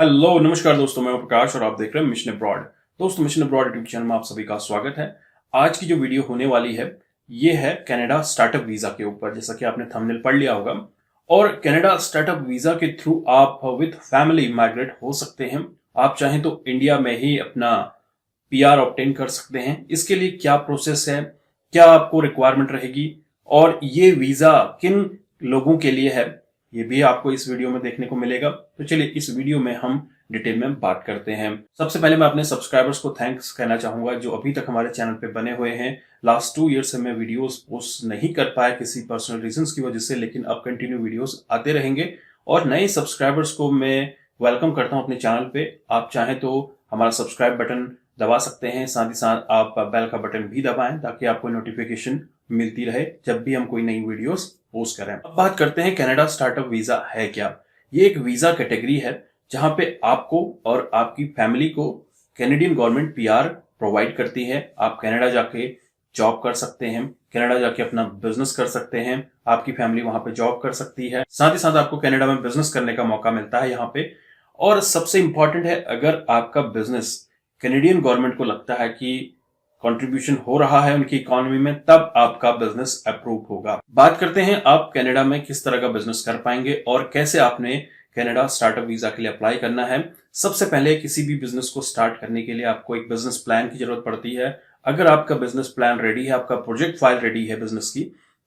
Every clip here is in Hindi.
हेलो नमस्कार दोस्तों, मैं प्रकाश और आप देख रहे हैं मिशन अब्रॉड। दोस्तों, मिशन अब्रॉड यूट्यूब चैनल में आप सभी का स्वागत है। आज की जो वीडियो होने वाली है ये है कनाडा स्टार्टअप वीजा के ऊपर, जैसा कि आपने थंबनेल पढ़ लिया होगा। और कनाडा स्टार्टअप वीजा के थ्रू आप विद फैमिली माइग्रेट हो सकते हैं। आप चाहें तो इंडिया में ही अपना पीआर ऑब्टेन कर सकते हैं। इसके लिए क्या प्रोसेस है, क्या आपको रिक्वायरमेंट रहेगी और ये वीजा किन लोगों के लिए है, ये भी आपको इस वीडियो में देखने को मिलेगा। तो चलिए इस वीडियो में हम डिटेल में बात करते हैं। सबसे पहले मैं अपने सब्सक्राइबर्स को थैंक्स कहना चाहूंगा जो अभी तक हमारे चैनल पे बने हुए हैं। लास्ट 2 ईयर से मैं वीडियोस पोस्ट नहीं कर पाया किसी पर्सनल रीजंस की वजह से, लेकिन अब कंटिन्यू वीडियोस आते रहेंगे। और नए सब्सक्राइबर्स को मैं वेलकम करता हूं अपने चैनल पे। आप चाहें तो हमारा सब्सक्राइब बटन दबा सकते हैं, साथ ही साथ आप बेल का बटन भी दबाएं ताकि आपको नोटिफिकेशन मिलती रहे जब भी हम कोई नई वीडियोस पोस्ट करें। अब बात करते हैं कनाडा स्टार्टअप वीजा है क्या। ये एक वीजा कैटेगरी है जहां पे आपको और आपकी फैमिली को कैनेडियन गवर्नमेंट पीआर प्रोवाइड करती है। आप कनाडा जाके जॉब कर सकते हैं, कनाडा जाके अपना बिजनेस कर सकते हैं, आपकी फैमिली वहां पे जॉब कर सकती है, साथ ही साथ आपको कनाडा में बिजनेस करने का मौका मिलता है यहाँ पे। और सबसे इंपॉर्टेंट है, अगर आपका बिजनेस कैनेडियन गवर्नमेंट को लगता है कि कंट्रीब्यूशन हो रहा है उनकी इकोनॉमी में, तब आपका बिजनेस अप्रूव होगा। बात करते हैं आप कनाडा में किस तरह का बिजनेस कर पाएंगे और कैसे आपने कनाडा स्टार्टअप वीजा के लिए अप्लाई करना है। सबसे पहले किसी भी बिजनेस को स्टार्ट करने के लिए आपको एक बिजनेस प्लान की जरूरत पड़ती है। अगर आपका बिजनेस प्लान रेडी है, आपका प्रोजेक्ट फाइल रेडी है बिजनेस की,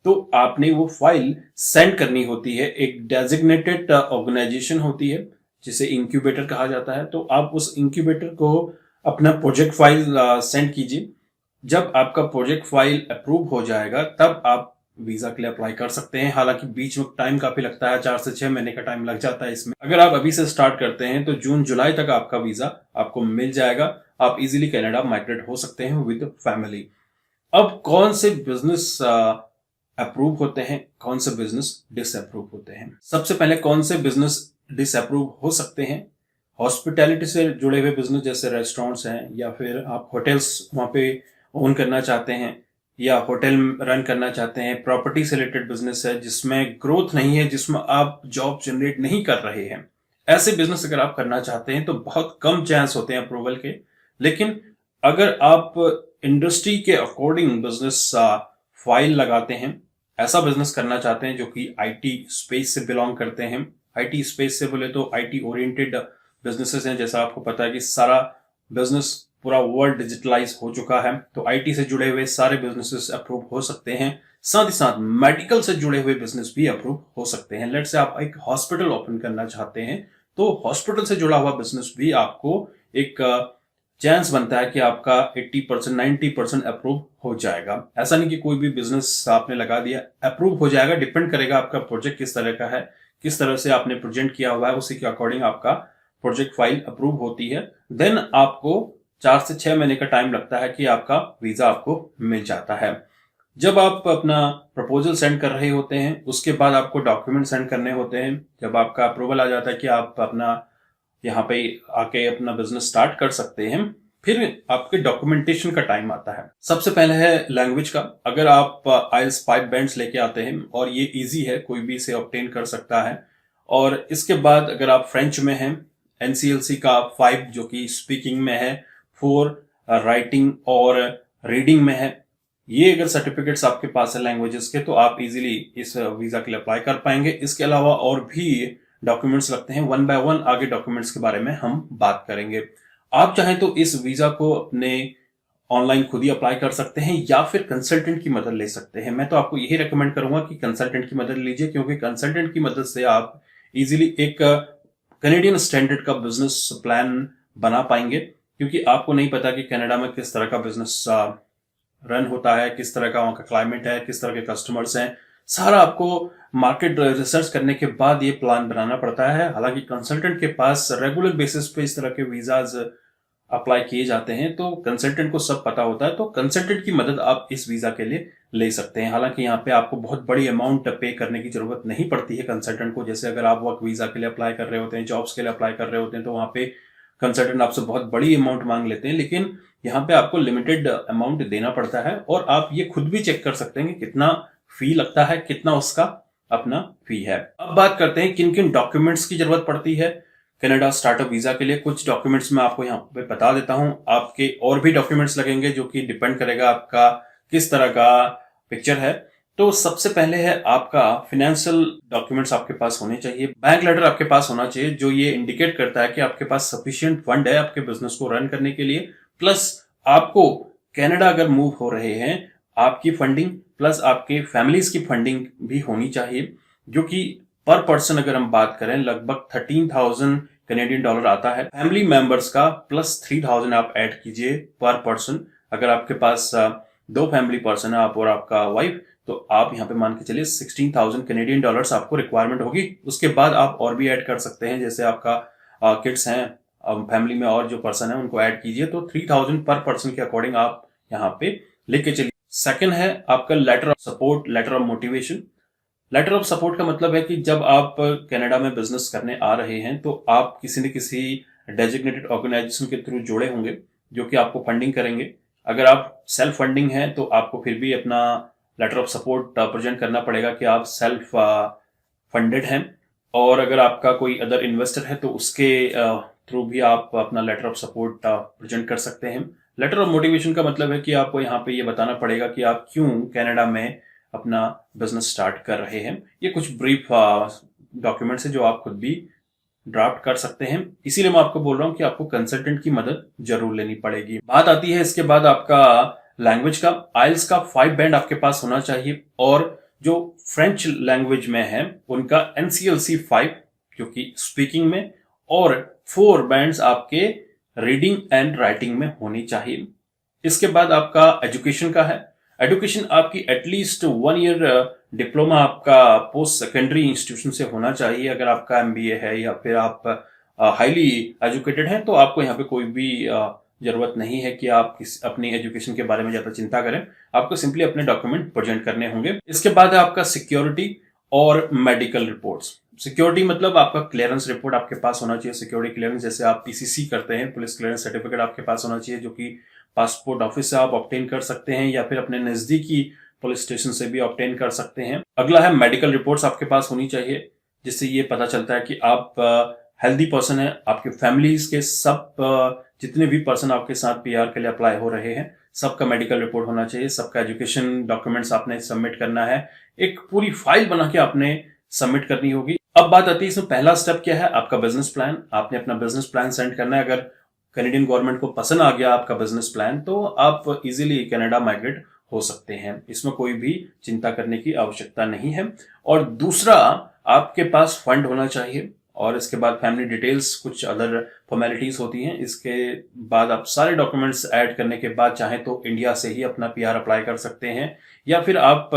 तो आपने वो फाइल सेंड करनी होती है। एक डेजिग्नेटेड ऑर्गेनाइजेशन होती है जिसे इंक्यूबेटर कहा जाता है। तो आप उस इंक्यूबेटर को अपना प्रोजेक्ट फाइल सेंड कीजिए। जब आपका प्रोजेक्ट फाइल अप्रूव हो जाएगा तब आप वीजा के लिए अप्लाई कर सकते हैं। हालांकि बीच में टाइम काफी लगता है, 4 से 6 महीने का टाइम लग जाता है इसमें। अगर आप अभी से स्टार्ट करते हैं तो जून जुलाई तक आपका वीजा आपको मिल जाएगा। आप इजीली कनाडा माइग्रेट हो सकते हैं विद फैमिली। अब कौन से बिजनेस अप्रूव होते हैं, कौन से बिजनेस डिसअप्रूव होते हैं। सबसे पहले कौन से बिजनेस डिसअप्रूव हो सकते हैं। हॉस्पिटैलिटी से जुड़े हुए बिजनेस जैसे रेस्टोरेंट्स हैं, या फिर आप होटल्स वहां पे ओन करना चाहते हैं या होटल रन करना चाहते हैं। प्रॉपर्टी से रिलेटेड बिजनेस है जिसमें ग्रोथ नहीं है, जिसमें आप जॉब जनरेट नहीं कर रहे हैं। ऐसे बिजनेस अगर आप करना चाहते हैं तो बहुत कम चांस होते हैं अप्रूवल के। लेकिन अगर आप इंडस्ट्री के अकॉर्डिंग बिजनेस फाइल लगाते हैं, ऐसा बिजनेस करना चाहते हैं जो कि आईटी स्पेस से बिलोंग करते हैं। आईटी स्पेस से बोले तो आईटी ओरिएंटेड बिजनेसेस हैं। जैसा आपको पता है कि सारा बिजनेस पूरा वर्ल्ड डिजिटलाइज हो चुका है, तो आईटी से जुड़े हुए सारे बिजनेसेस अप्रूव हो सकते हैं। साथ ही साथ मेडिकल से जुड़े हुए बिजनेस भी अप्रूव हो सकते हैं। लेट्स से आप एक हॉस्पिटल ओपन करना चाहते हैं तो हॉस्पिटल से जुड़ा हुआ बिजनेस भी आपको एक चांस बनता है कि आपका 80% 90% अप्रूव हो जाएगा। ऐसा नहीं कि कोई भी बिजनेस आपने लगा दिया अप्रूव हो जाएगा। डिपेंड करेगा आपका प्रोजेक्ट किस तरह का है, किस तरह से आपने प्रेजेंट किया हुआ है, उसी के अकॉर्डिंग आपका प्रोजेक्ट फाइल अप्रूव होती है। देन आपको 4 से 6 महीने का टाइम लगता है कि आपका वीजा आपको मिल जाता है। जब आप अपना प्रपोजल सेंड कर रहे होते हैं उसके बाद आपको डॉक्यूमेंट सेंड करने होते हैं। जब आपका अप्रूवल आ जाता है कि आप अपना यहाँ पे आके अपना बिजनेस स्टार्ट कर सकते हैं, फिर आपके डॉक्यूमेंटेशन का टाइम आता है। सबसे पहले है लैंग्वेज का। अगर आप IELTS 5 बैंड्स लेके आते हैं, और ये इजी है, कोई भी इसे ऑब्टेन कर सकता है। और इसके बाद अगर आप फ्रेंच में हैं, NCLC का 5 जो कि स्पीकिंग में है, 4 राइटिंग और रीडिंग में है। ये अगर सर्टिफिकेट्स आपके पास है लैंग्वेजेस के, तो आप इजीली इस वीजा के लिए अप्लाई कर पाएंगे। इसके अलावा और भी डॉक्यूमेंट्स लगते हैं, 1 बाय 1 आगे डॉक्यूमेंट्स के बारे में हम बात करेंगे। आप चाहें तो इस वीजा को अपने ऑनलाइन खुद ही अप्लाई कर सकते हैं या फिर कंसल्टेंट की मदद ले सकते हैं। मैं तो आपको यही रेकमेंड करूंगा कि कंसल्टेंट की मदद लीजिए, क्योंकि कंसल्टेंट की मदद से आप इजीली एक कैनेडियन स्टैंडर्ड का बिजनेस प्लान बना पाएंगे। क्योंकि आपको नहीं पता कि कनाडा में किस तरह का बिजनेस रन होता है, किस तरह का वहां का क्लाइमेट है, किस तरह के कस्टमर्स हैं। सारा आपको मार्केट रिसर्च करने के बाद ये प्लान बनाना पड़ता है। हालांकि कंसल्टेंट के पास रेगुलर बेसिस पे इस तरह के वीजाज अप्लाई किए जाते हैं, तो कंसल्टेंट को सब पता होता है। तो कंसल्टेंट की मदद आप इस वीजा के लिए ले सकते हैं। हालांकि यहाँ पे आपको बहुत बड़ी अमाउंट पे करने की जरूरत नहीं पड़ती है कंसल्टेंट को। जैसे अगर आप वर्क वीजा के लिए अप्लाई कर रहे होते हैं, जॉब्स के लिए अप्लाई कर रहे होते हैं, तो वहां पे कंसल्टेंट आपसे बहुत बड़ी अमाउंट मांग लेते हैं। लेकिन यहाँ पे आपको लिमिटेड अमाउंट देना पड़ता है, और आप ये खुद भी चेक कर सकते हैं कि कितना फी लगता है, कितना उसका अपना फी है। अब बात करते हैं किन किन डॉक्यूमेंट्स की जरूरत पड़ती है कनाडा स्टार्टअप वीजा के लिए कुछ डॉक्यूमेंट्स मैं आपको यहाँ पे बता देता हूँ। आपके और भी डॉक्यूमेंट्स लगेंगे जो कि डिपेंड करेगा आपका किस तरह का पिक्चर है। तो सबसे पहले है आपका फिनेंशियल डॉक्यूमेंट्स आपके पास होने चाहिए। बैंक लेटर आपके पास होना चाहिए जो ये इंडिकेट करता है कि आपके पास सफिशिएंट फंड है आपके बिजनेस को रन करने के लिए। प्लस आपको कनाडा अगर मूव हो रहे हैं, आपकी फंडिंग प्लस आपके फैमिलीज की फंडिंग भी होनी चाहिए, जो कि पर पर्सन अगर हम बात करें लगभग 13,000 कैनेडियन डॉलर आता है। फैमिली मेंबर्स का प्लस 3,000 आप ऐड कीजिए पर पर्सन। अगर आपके पास दो फैमिली पर्सन है, आप और आपका वाइफ, तो आप यहाँ पे मान के चलिए 16,000 कैनेडियन डॉलर्स आपको रिक्वायरमेंट होगी। उसके बाद आप और भी ऐड कर सकते हैं, जैसे आपका किड्स हैं, फैमिली में और जो पर्सन है उनको ऐड कीजिए, तो 3,000 पर पर्सन के अकॉर्डिंग आप यहाँ पे लेके चलिए। सेकंड है आपका letter of support, letter of motivation. Letter of support का मतलब है कि जब आप कनाडा में बिजनेस करने आ रहे हैं तो आप किसी न किसी डेजिग्नेटेड ऑर्गेनाइजेशन के थ्रू जुड़े होंगे जो कि आपको फंडिंग करेंगे। अगर आप सेल्फ फंडिंग हैं तो आपको फिर भी अपना लेटर ऑफ सपोर्ट प्रेजेंट करना पड़ेगा कि आप सेल्फ फंडेड हैं। और अगर आपका कोई अदर इन्वेस्टर है तो उसके थ्रू भी आप अपना लेटर ऑफ सपोर्ट प्रेजेंट कर सकते हैं। लेटर ऑफ मोटिवेशन का मतलब है कि आपको यहाँ पे ये बताना पड़ेगा कि आप क्यों कनाडा में अपना बिजनेस स्टार्ट कर रहे हैं। ये कुछ ब्रीफ डॉक्यूमेंट्स है जो आप खुद भी ड्राफ्ट कर सकते हैं। इसीलिए मैं आपको बोल रहा हूं कि आपको कंसल्टेंट की मदद जरूर लेनी पड़ेगी। बात आती है इसके बाद आपका लैंग्वेज का। आइल्स का 5 बैंड आपके पास होना चाहिए, और जो फ्रेंच लैंग्वेज में है उनका NCLC 5 जो कि स्पीकिंग में, और 4 बैंड्स आपके रीडिंग एंड राइटिंग में होनी चाहिए। इसके बाद आपका एजुकेशन का है। एजुकेशन आपकी एटलीस्ट 1 ईयर डिप्लोमा आपका पोस्ट सेकेंडरी इंस्टीट्यूशन से होना चाहिए। अगर आपका MBA है या फिर आप हाईली एजुकेटेड हैं तो आपको यहाँ पे कोई भी जरूरत नहीं है कि आप अपनी एजुकेशन के बारे में ज्यादा चिंता करें। आपको सिंपली अपने डॉक्यूमेंट प्रेजेंट करने होंगे। इसके बाद है आपका सिक्योरिटी और मेडिकल रिपोर्ट्स। सिक्योरिटी मतलब आपका क्लियरेंस रिपोर्ट आपके पास होना चाहिए। सिक्योरिटी क्लियरेंस जैसे आप PCC करते हैं, पुलिस क्लियरेंस सर्टिफिकेट आपके पास होना चाहिए, जो कि पासपोर्ट ऑफिस से आप ऑब्टेन कर सकते हैं या फिर अपने नजदीकी पुलिस स्टेशन से भी ऑब्टेन कर सकते हैं। अगला है मेडिकल रिपोर्ट्स आपके पास होनी चाहिए, जिससे ये पता चलता है कि आप हेल्दी पर्सन है। आपके फैमिलीज के सब जितने भी पर्सन आपके साथ PR के लिए अप्लाई हो रहे हैं, सबका मेडिकल रिपोर्ट होना चाहिए। सबका एजुकेशन डॉक्यूमेंट्स आपने सबमिट करना है। एक पूरी फाइल बना के आपने सबमिट करनी होगी। अब बात आती है इसमें पहला स्टेप क्या है, आपका बिजनेस प्लान। आपने अपना बिजनेस प्लान सेंड करना है। अगर कैनेडियन गवर्नमेंट को पसंद आ गया आपका बिजनेस प्लान तो आप इजीली कनाडा माइग्रेट हो सकते हैं। इसमें कोई भी चिंता करने की आवश्यकता नहीं है। और दूसरा, आपके पास फंड होना चाहिए, और इसके बाद फैमिली डिटेल्स, कुछ अदर फॉर्मेलिटीज होती हैं। इसके बाद आप सारे डॉक्यूमेंट्स ऐड करने के बाद चाहे तो इंडिया से ही अपना PR अप्लाई कर सकते हैं, या फिर आप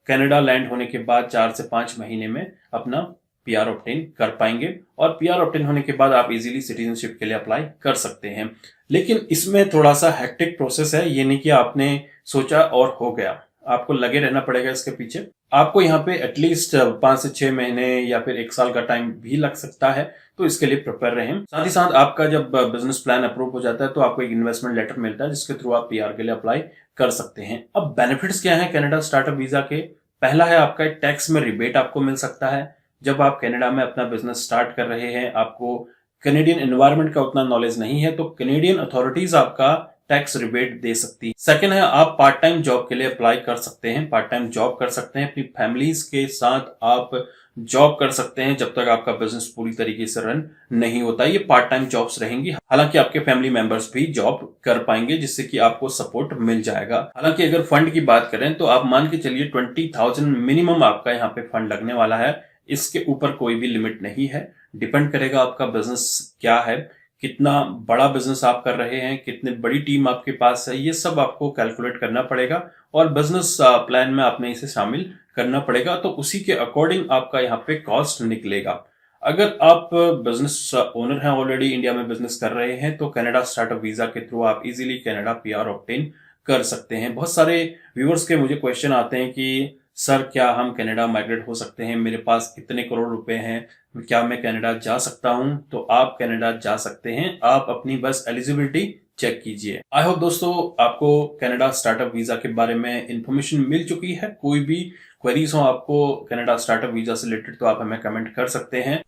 कनाडा लैंड होने के बाद 4 से 5 महीने में अपना PR ऑब्टेन कर पाएंगे। और PR ऑब्टेन होने के बाद आप इजीली सिटीजनशिप के लिए अप्लाई कर सकते हैं। लेकिन इसमें थोड़ा सा हेक्टिक प्रोसेस है, ये नहीं कि आपने सोचा और हो गया। आपको लगे रहना पड़ेगा इसके पीछे। आपको यहाँ पे एटलीस्ट 5 से 6 महीने या फिर 1 साल का टाइम भी लग सकता है, तो इसके लिए प्रिपेयर रहें। साथ ही साथ आपका जब बिजनेस प्लान अप्रूव हो जाता है तो आपको एक इन्वेस्टमेंट लेटर मिलता है, जिसके थ्रू आप PR के लिए अप्लाई कर सकते हैं। अब बेनिफिट्स क्या है कनाडा स्टार्टअप वीजा के? पहला है आपका टैक्स में रिबेट आपको मिल सकता है। जब आप कनाडा में अपना बिजनेस स्टार्ट कर रहे हैं, आपको कनेडियन एनवायरनमेंट का उतना नॉलेज नहीं है, तो कनेडियन अथॉरिटीज आपका टैक्स रिबेट दे सकती है। सेकंड है, आप पार्ट टाइम जॉब के लिए अप्लाई कर सकते हैं। पार्ट टाइम जॉब कर सकते हैं, अपनी फैमिलीज के साथ आप जॉब कर सकते हैं जब तक आपका बिजनेस पूरी तरीके से रन नहीं होता। ये पार्ट टाइम जॉब्स रहेंगी। हालांकि आपके फैमिली मेंबर्स भी जॉब कर पाएंगे, जिससे कि आपको सपोर्ट मिल जाएगा। हालांकि अगर फंड की बात करें तो आप मान के चलिए 20,000 मिनिमम आपका यहाँ पे फंड लगने वाला है। इसके ऊपर कोई भी लिमिट नहीं है। डिपेंड करेगा आपका बिजनेस क्या है, कितना बड़ा बिजनेस आप कर रहे हैं, कितनी बड़ी टीम आपके पास है, ये सब आपको कैलकुलेट करना पड़ेगा और बिजनेस प्लान में आपने इसे शामिल करना पड़ेगा। तो उसी के अकॉर्डिंग आपका यहाँ पे कॉस्ट निकलेगा। अगर आप बिजनेस ओनर हैं, ऑलरेडी इंडिया में बिजनेस कर रहे हैं, तो कनाडा स्टार्टअप वीजा के थ्रू आप इजीली कनाडा PR ऑब्टेन कर सकते हैं। बहुत सारे व्यूअर्स के मुझे क्वेश्चन आते हैं कि सर क्या हम कनाडा माइग्रेट हो सकते हैं, मेरे पास इतने करोड़ रुपए हैं, क्या मैं कनाडा जा सकता हूं? तो आप कनाडा जा सकते हैं। आप अपनी बस एलिजिबिलिटी चेक कीजिए। आई होप दोस्तों आपको कनाडा स्टार्टअप वीजा के बारे में इंफॉर्मेशन मिल चुकी है। कोई भी क्वेरीज हो आपको कनाडा स्टार्टअप वीजा से रिलेटेड तो आप हमें कमेंट कर सकते हैं।